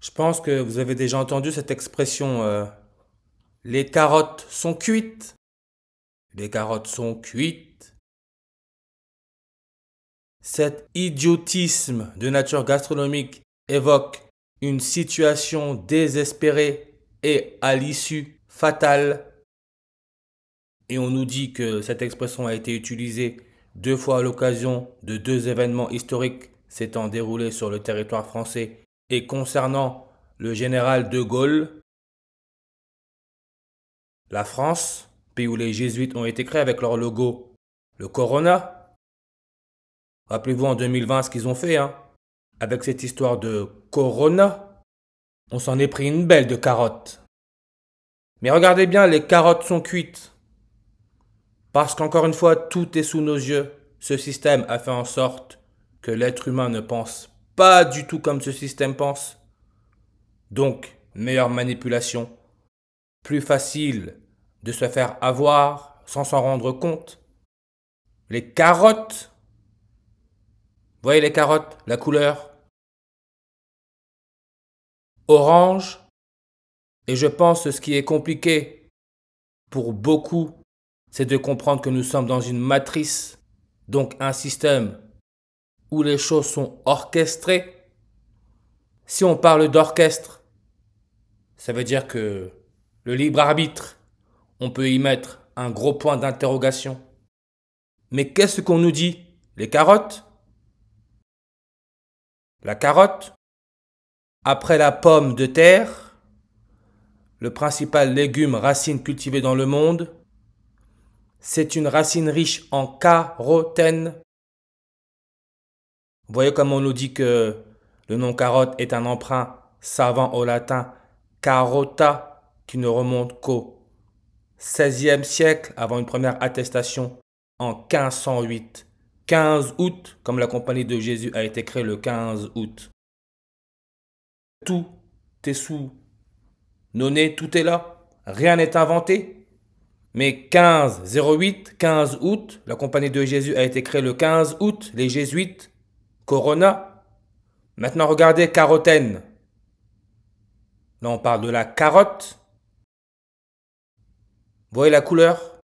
Je pense que vous avez déjà entendu cette expression les carottes sont cuites. Les carottes sont cuites. Cet idiotisme de nature gastronomique évoque une situation désespérée et à l'issue fatale. Et on nous dit que cette expression a été utilisée deux fois à l'occasion de deux événements historiques s'étant déroulés sur le territoire français et concernant le général de Gaulle. La France, pays où les jésuites ont été créés avec leur logo, le Corona. Rappelez-vous en 2020 ce qu'ils ont fait, hein. Avec cette histoire de Corona, on s'en est pris une belle de carottes. Mais regardez bien, les carottes sont cuites. Parce qu'encore une fois, tout est sous nos yeux. Ce système a fait en sorte que l'être humain ne pense pas du tout comme ce système pense. Donc, meilleure manipulation, plus facile de se faire avoir sans s'en rendre compte. Les carottes, voyez les carottes, la couleur orange. Et je pense que ce qui est compliqué pour beaucoup, c'est de comprendre que nous sommes dans une matrice, donc un système où les choses sont orchestrées. Si on parle d'orchestre, ça veut dire que le libre arbitre, on peut y mettre un gros point d'interrogation. Mais qu'est-ce qu'on nous dit? Les carottes? La carotte, après la pomme de terre, le principal légume racine cultivé dans le monde, c'est une racine riche en carotène. Vous voyez comme on nous dit que le nom carotte est un emprunt savant au latin carota qui ne remonte qu'au XVIe siècle avant une première attestation en 1508. 15 août, comme la compagnie de Jésus a été créée le 15 août. Tout est sous nos nez, tout est là. Rien n'est inventé. Mais 1508, 15 août, la compagnie de Jésus a été créée le 15 août, les jésuites, Corona. Maintenant regardez carotène. Là on parle de la carotte. Vous voyez la couleur?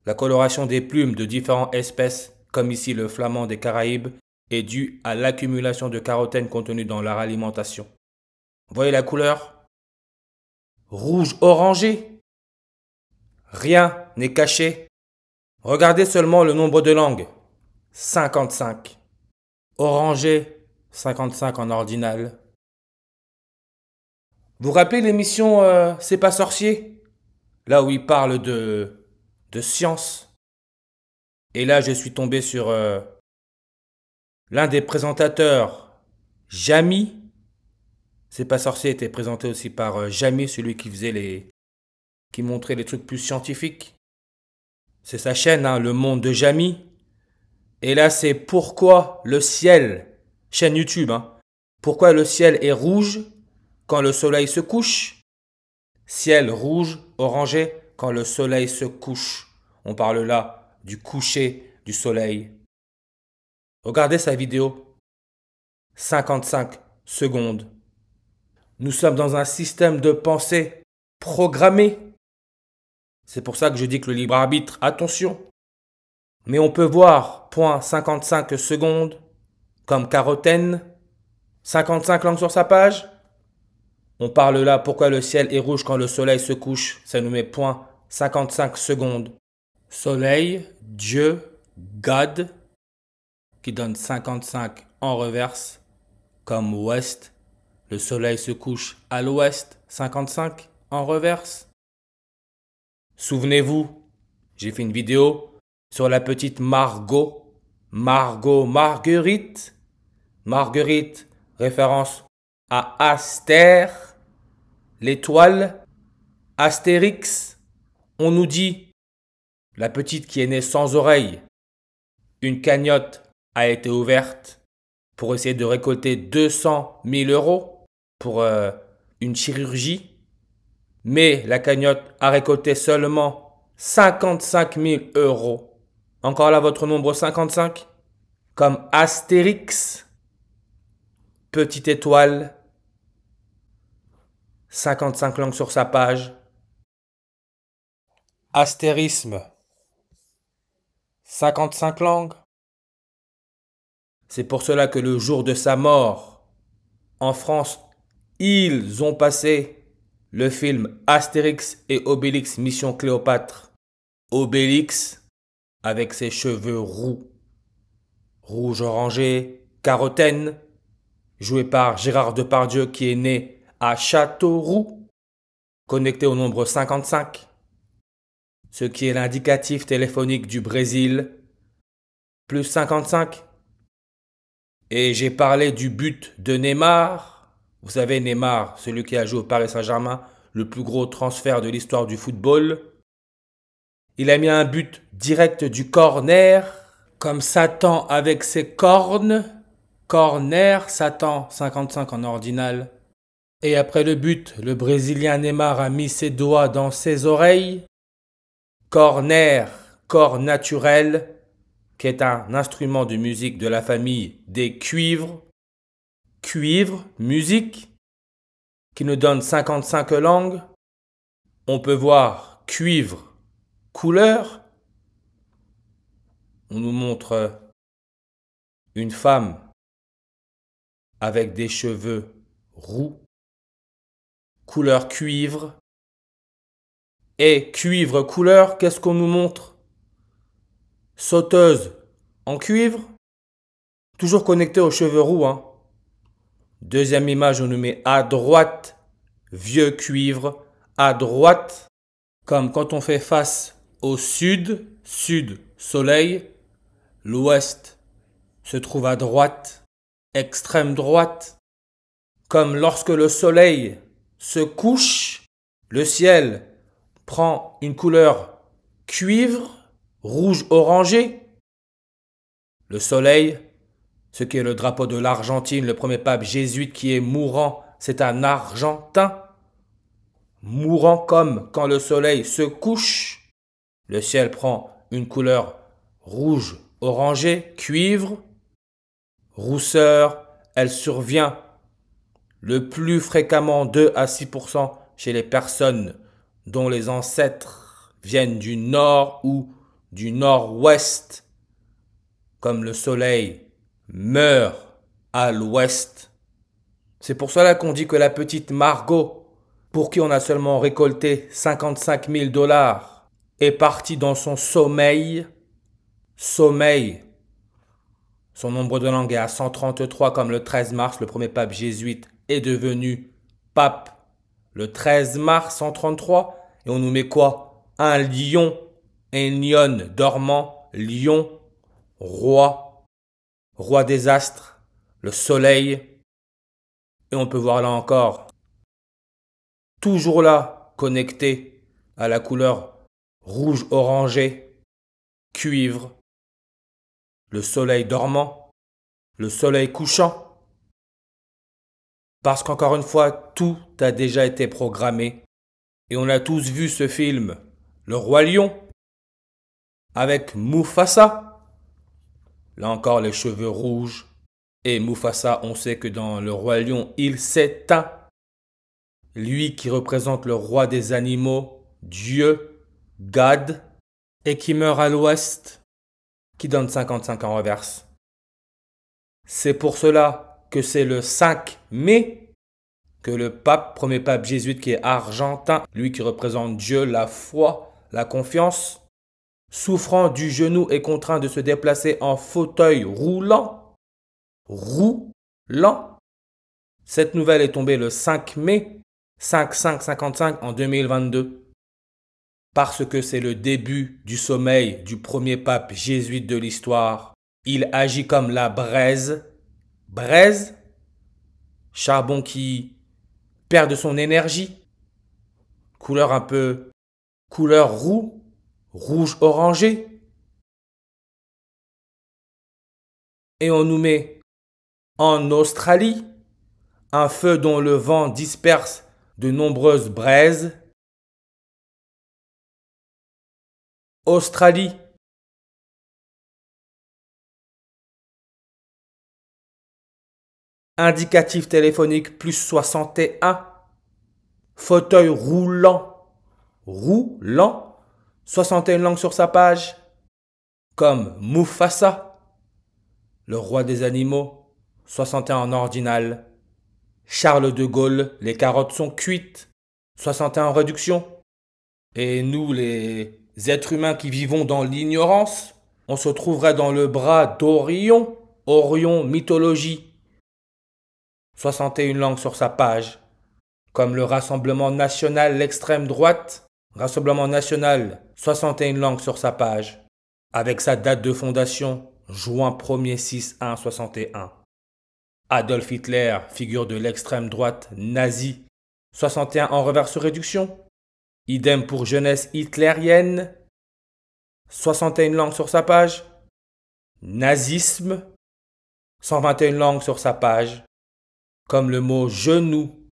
La coloration des plumes de différentes espèces, comme ici le flamand des Caraïbes, est due à l'accumulation de carotène contenue dans leur alimentation. Vous voyez la couleur? Rouge orangé. Rien n'est caché. Regardez seulement le nombre de langues. 55. Orangé, 55 en ordinal. Vous vous rappelez l'émission C'est pas sorcier? Là où il parle de science. Et là, je suis tombé sur l'un des présentateurs, Jamy. C'est pas sorcier était présenté aussi par Jamy, celui qui qui montrait les trucs plus scientifiques. C'est sa chaîne, hein, Le Monde de Jamy. Et là, c'est Pourquoi le ciel, chaîne YouTube, hein. Pourquoi le ciel est rouge quand le soleil se couche? Ciel rouge, orangé, quand le soleil se couche. On parle là du coucher du soleil. Regardez sa vidéo. 55 secondes. Nous sommes dans un système de pensée programmé. C'est pour ça que je dis que le libre arbitre, attention. Mais on peut voir, point 55 secondes, comme carotène, 55 langues sur sa page. On parle là pourquoi le ciel est rouge quand le soleil se couche. Ça nous met point 55 secondes. Soleil, Dieu, God, qui donne 55 en reverse, comme ouest. Le soleil se couche à l'ouest, 55 en reverse. Souvenez-vous, j'ai fait une vidéo sur la petite Margot. Margot Marguerite. Marguerite, référence à Astère, l'étoile, Astérix. On nous dit, la petite qui est née sans oreille, une cagnotte a été ouverte pour essayer de récolter 200 000 euros pour une chirurgie. Mais la cagnotte a récolté seulement 55 000 euros. Encore là votre nombre 55? Comme Astérix, petite étoile, 55 langues sur sa page. Astérisme, 55 langues. C'est pour cela que le jour de sa mort, en France, ils ont passé le film Astérix et Obélix Mission Cléopâtre. Obélix avec ses cheveux roux, rouge orangé, carotène, joué par Gérard Depardieu qui est né à Châteauroux, connecté au nombre 55, ce qui est l'indicatif téléphonique du Brésil, plus 55. Et j'ai parlé du but de Neymar. Vous savez, Neymar, celui qui a joué au Paris Saint-Germain, le plus gros transfert de l'histoire du football. Il a mis un but direct du corner, comme Satan avec ses cornes. Corner, Satan, 55 en ordinal. Et après le but, le Brésilien Neymar a mis ses doigts dans ses oreilles. Corner, corps naturel, qui est un instrument de musique de la famille des cuivres. Cuivre, musique, qui nous donne 55 langues. On peut voir cuivre, couleur. On nous montre une femme avec des cheveux roux, couleur cuivre. Et cuivre, couleur, qu'est-ce qu'on nous montre? Sauteuse en cuivre, toujours connectée aux cheveux roux, hein. Deuxième image, on nous met à droite, vieux cuivre, à droite, comme quand on fait face au sud, sud, soleil, l'ouest se trouve à droite, extrême droite, comme lorsque le soleil se couche, le ciel prend une couleur cuivre, rouge orangé. Le soleil, ce qui est le drapeau de l'Argentine, le premier pape jésuite qui est mourant, c'est un Argentin. Mourant comme quand le soleil se couche, le ciel prend une couleur rouge orangé, cuivre. Rousseur, elle survient le plus fréquemment 2 à 6% chez les personnes dont les ancêtres viennent du nord ou du nord-ouest, comme le soleil meurt à l'ouest. C'est pour cela qu'on dit que la petite Margot, pour qui on a seulement récolté 55 000 $, est partie dans son sommeil. Sommeil. Son nombre de langues est à 133 comme le 13 mars, le premier pape jésuite est devenu pape le 13 mars 133. Et on nous met quoi? Un lion, un lion dormant, lion, roi, roi des astres, le soleil. Et on peut voir là encore, toujours là, connecté à la couleur rouge orangé, cuivre, le soleil dormant, le soleil couchant. Parce qu'encore une fois, tout a déjà été programmé. Et on a tous vu ce film, Le Roi Lion, avec Mufasa. Là encore, les cheveux rouges. Et Mufasa, on sait que dans Le Roi Lion, il s'éteint. Lui qui représente le roi des animaux, Dieu, God, et qui meurt à l'ouest, qui donne 55 en reverse. C'est pour cela que c'est le 5 mai que le pape, premier pape jésuite qui est argentin, lui qui représente Dieu, la foi, la confiance, souffrant du genou et contraint de se déplacer en fauteuil roulant. Roulant. Cette nouvelle est tombée le 5 mai 5555 en 2022. Parce que c'est le début du sommeil du premier pape jésuite de l'histoire. Il agit comme la braise. Braise, charbon qui perd de son énergie. Couleur un peu, couleur roux, rouge orangé. Et on nous met en Australie un feu dont le vent disperse de nombreuses braises. Australie. Indicatif téléphonique plus 61. Fauteuil roulant, roulant, 61 langues sur sa page, comme Mufasa, le roi des animaux, 61 en ordinal. Charles de Gaulle, les carottes sont cuites, 61 en réduction. Et nous, les êtres humains qui vivons dans l'ignorance, on se trouverait dans le bras d'Orion, Orion, mythologie, 61 langues sur sa page, comme le Rassemblement national, l'extrême droite, Rassemblement national, 61 langues sur sa page, avec sa date de fondation, juin 1er 6-1 61. Adolf Hitler, figure de l'extrême droite nazie, 61 en reverse réduction. Idem pour jeunesse hitlérienne, 61 langues sur sa page. Nazisme, 121 langues sur sa page. Comme le mot genou.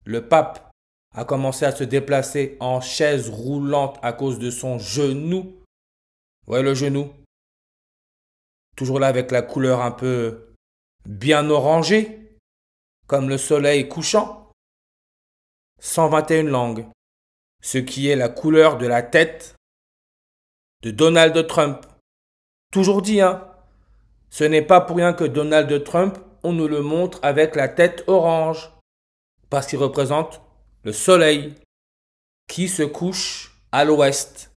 Le pape a commencé à se déplacer en chaise roulante à cause de son genou. Ouais, le genou. Toujours là avec la couleur un peu bien orangée, comme le soleil couchant. 121 langues. Ce qui est la couleur de la tête de Donald Trump. Toujours dit, hein, ce n'est pas pour rien que Donald Trump, on nous le montre avec la tête orange, parce qu'il représente le soleil qui se couche à l'ouest.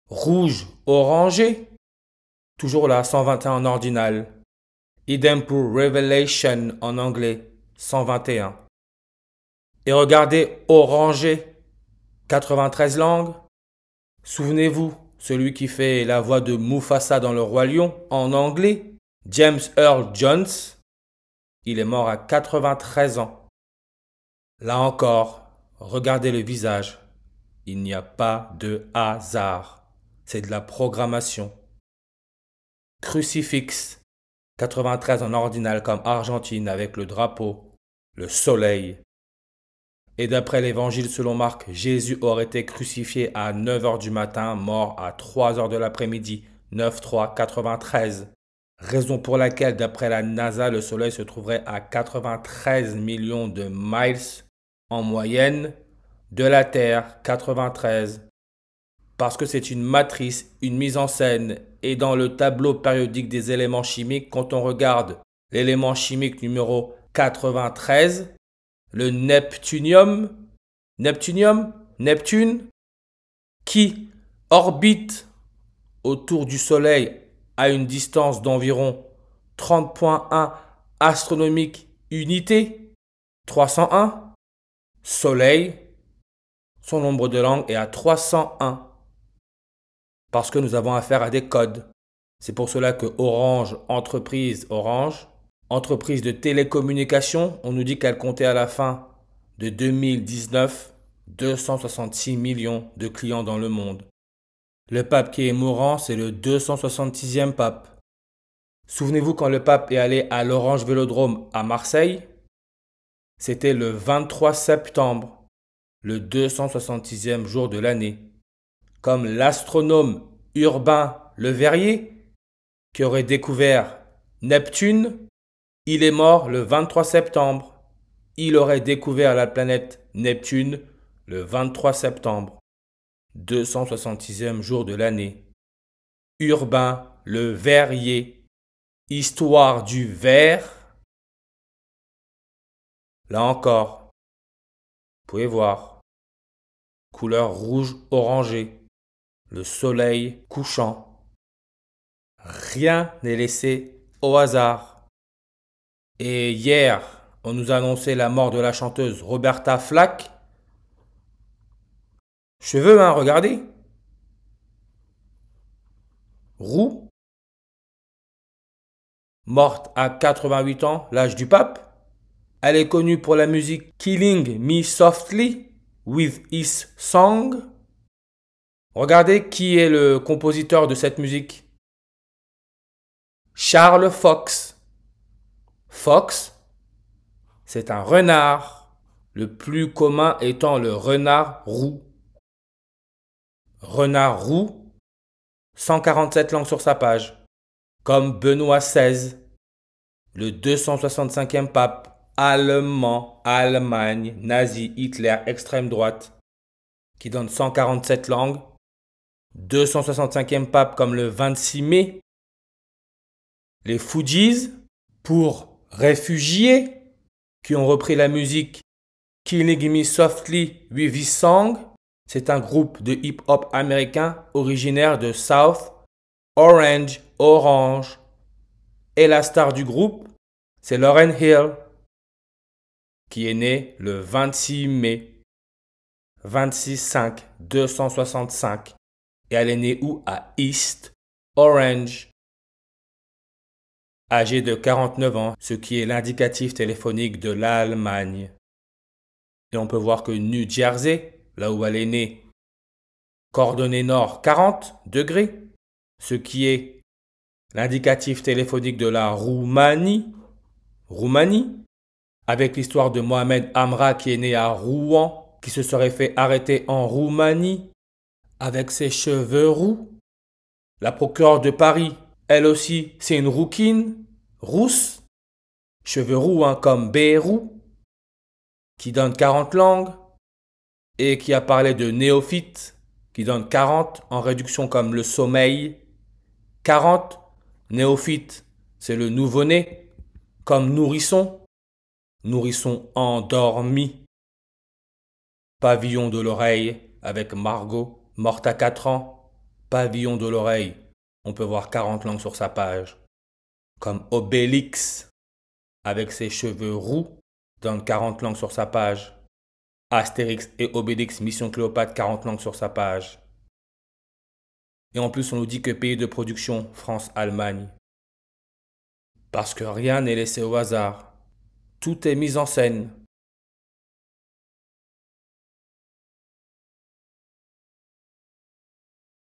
Rouge orangé, toujours là, 121 en ordinal. Idem pour Revelation en anglais, 121. Et regardez orangé, 93 langues. Souvenez-vous, celui qui fait la voix de Mufasa dans Le Roi Lion en anglais, James Earl Jones, il est mort à 93 ans. Là encore, regardez le visage. Il n'y a pas de hasard. C'est de la programmation. Crucifix, 93 en ordinal comme Argentine avec le drapeau, le soleil. Et d'après l'évangile selon Marc, Jésus aurait été crucifié à 9 h du matin, mort à 3 h de l'après-midi, 9-3-93. Raison pour laquelle, d'après la NASA, le Soleil se trouverait à 93 millions de miles en moyenne de la Terre, 93. Parce que c'est une matrice, une mise en scène. Et dans le tableau périodique des éléments chimiques, quand on regarde l'élément chimique numéro 93, le neptunium, Neptune, qui orbite autour du Soleil à une distance d'environ 30,1 astronomiques unités, 301, Soleil, son nombre de langues est à 301, parce que nous avons affaire à des codes. C'est pour cela que Orange, entreprise de télécommunications, on nous dit qu'elle comptait à la fin de 2019 266 millions de clients dans le monde. Le pape qui est mourant, c'est le 266e pape. Souvenez-vous quand le pape est allé à l'Orange Vélodrome à Marseille, c'était le 23 septembre, le 266e jour de l'année. Comme l'astronome Urbain Le Verrier, qui aurait découvert Neptune, il est mort le 23 septembre. Il aurait découvert la planète Neptune le 23 septembre, 266e jour de l'année. Urbain Le Verrier, histoire du verre. Là encore, vous pouvez voir, couleur rouge orangé, le soleil couchant. Rien n'est laissé au hasard. Et hier, on nous a annoncé la mort de la chanteuse Roberta Flack. Cheveux, hein, regardez. Roux. Morte à 88 ans, l'âge du pape. Elle est connue pour la musique Killing Me Softly with His Song. Regardez qui est le compositeur de cette musique. Charles Fox. Fox, c'est un renard, le plus commun étant le renard roux. Renard roux, 147 langues sur sa page, comme Benoît XVI, le 265e pape, allemand, Allemagne, nazi, Hitler, extrême droite, qui donne 147 langues, 265e pape comme le 26 mai, les Fugees pour réfugiés qui ont repris la musique Killing Me Softly with This Song. C'est un groupe de hip-hop américain originaire de South Orange. Et la star du groupe, c'est Lauryn Hill, qui est née le 26 mai 265. Et elle est née où? À East Orange. Âgée de 49 ans, ce qui est l'indicatif téléphonique de l'Allemagne. Et on peut voir que New Jersey, là où elle est née, coordonnée nord 40 degrés, ce qui est l'indicatif téléphonique de la Roumanie, avec l'histoire de Mohamed Amra qui est né à Rouen, qui se serait fait arrêter en Roumanie, avec ses cheveux roux. La procureure de Paris, elle aussi, c'est une rouquine, rousse, cheveux roux comme Bérou, qui donne 40 langues, et qui a parlé de néophyte, qui donne 40 en réduction comme le sommeil. 40, néophyte, c'est le nouveau-né, comme nourrisson, nourrisson endormi. Pavillon de l'oreille avec Margot, morte à 4 ans. Pavillon de l'oreille, on peut voir 40 langues sur sa page. Comme Obélix, avec ses cheveux roux, donne 40 langues sur sa page. Astérix et Obélix, Mission Cléopâtre, 40 langues sur sa page. Et en plus, on nous dit que pays de production, France-Allemagne. Parce que rien n'est laissé au hasard. Tout est mis en scène.